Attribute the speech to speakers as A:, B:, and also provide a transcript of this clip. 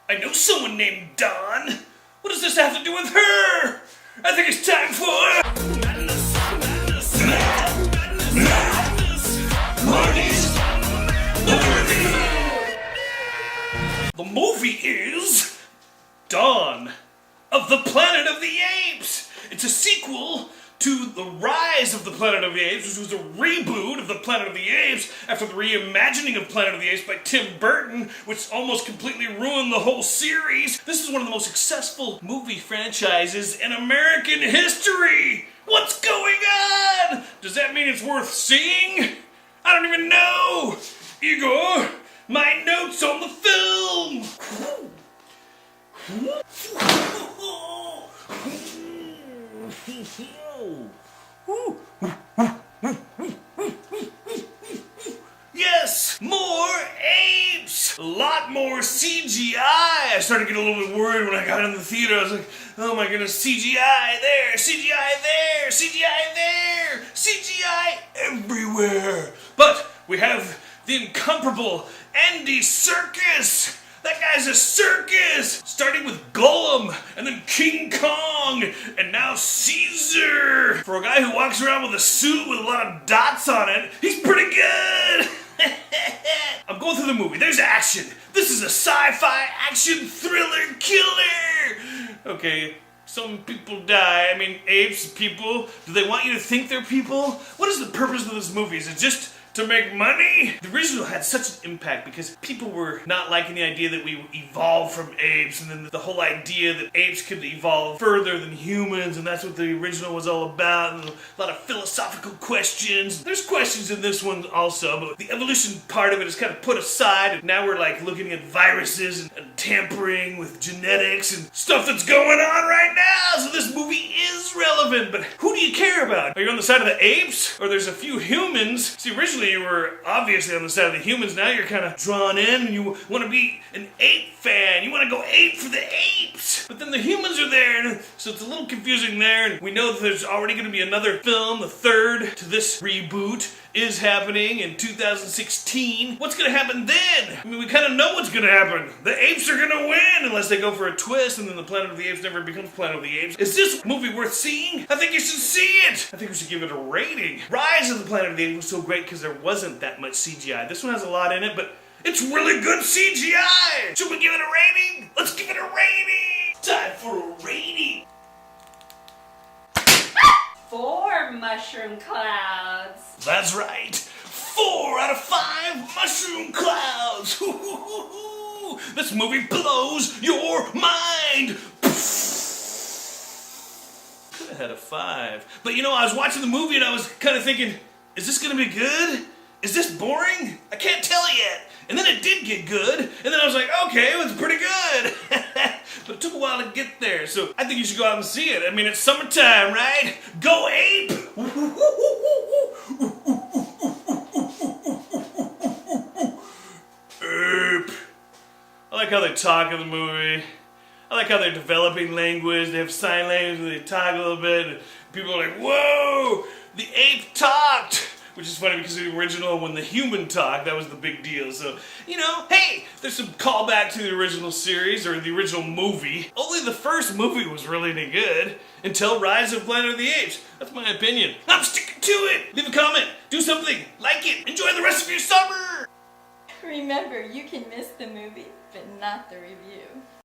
A: I know someone named Dawn. What does this have to do with her? I think it's time for Marty's movie. The movie is Dawn of the Planet of the Apes. It's a sequel to The Rise of the Planet of the Apes, which was a reboot of the Planet of the Apes after the reimagining of Planet of the Apes by Tim Burton, which almost completely ruined the whole series. This is one of the most successful movie franchises in American history. What's going on? Does that mean it's worth seeing? I don't even know. Igor, my notes on the film. Yes, more apes! A lot more CGI! I started getting a little bit worried when I got in the theater. I was like, oh my goodness, CGI there, CGI there, CGI there, CGI everywhere! But we have the incomparable Andy Serkis! That guy's a circus! Starting with Gollum, and then King Kong, and now Caesar! For a guy who walks around with a suit with a lot of dots on it, he's pretty good! I'm going through the movie. There's action! This is a sci-fi action thriller killer! Okay, some people die. I mean, apes, people. Do they want you to think they're people? What is the purpose of this movie? Is it just to make money? The original had such an impact because people were not liking the idea that we evolved from apes, and then the whole idea that apes could evolve further than humans, and that's what the original was all about, and a lot of philosophical questions. There's questions in this one also, but the evolution part of it is kind of put aside, and now we're like looking at viruses and tampering with genetics and stuff that's going on right now, so this movie is relevant. But who do you care about? Are you on the side of the apes? Or there's a few humans? See, originally you were obviously on the side of the humans. Now you're kind of drawn in and you want to be an ape fan. You want to go ape for the apes. But then the humans are there, so it's a little confusing there. And we know that there's already going to be another film, the third to this reboot, is happening in 2016. What's going to happen then? I mean, we kind of know what's going to happen. The apes are going to win unless they go for a twist and then the Planet of the Apes never becomes Planet of the Apes. Is this movie worth seeing? I think you should see it. I think we should give it a rating. Rise of the Planet of the Apes was so great because there wasn't that much CGI. This one has a lot in it, but it's really good CGI. Should we give it a rating? Let's give it a rating. Time for a rating.
B: 4 mushroom clouds.
A: That's right. 4 out of 5 mushroom clouds. This movie blows your mind. Could have had a 5. But you know, I was watching the movie and I was kind of thinking, is this going to be good? Is this boring? I can't tell yet. And then it did get good, and then I was like, okay, it was pretty good. But it took a while to get there, so I think you should go out and see it. I mean, it's summertime, right? Go ape! Ape. I like how they talk in the movie. I like how they're developing language. They have sign language where they talk a little bit. And people are like, whoa, the ape talked. Which is funny because the original, when the human talked, that was the big deal. So, you know, hey, there's some callback to the original series or the original movie. Only the first movie was really any good until Rise of Planet of the Apes. That's my opinion. I'm sticking to it. Leave a comment, do something, like it, enjoy the rest of your summer.
B: Remember, you can miss the movie, but not the review.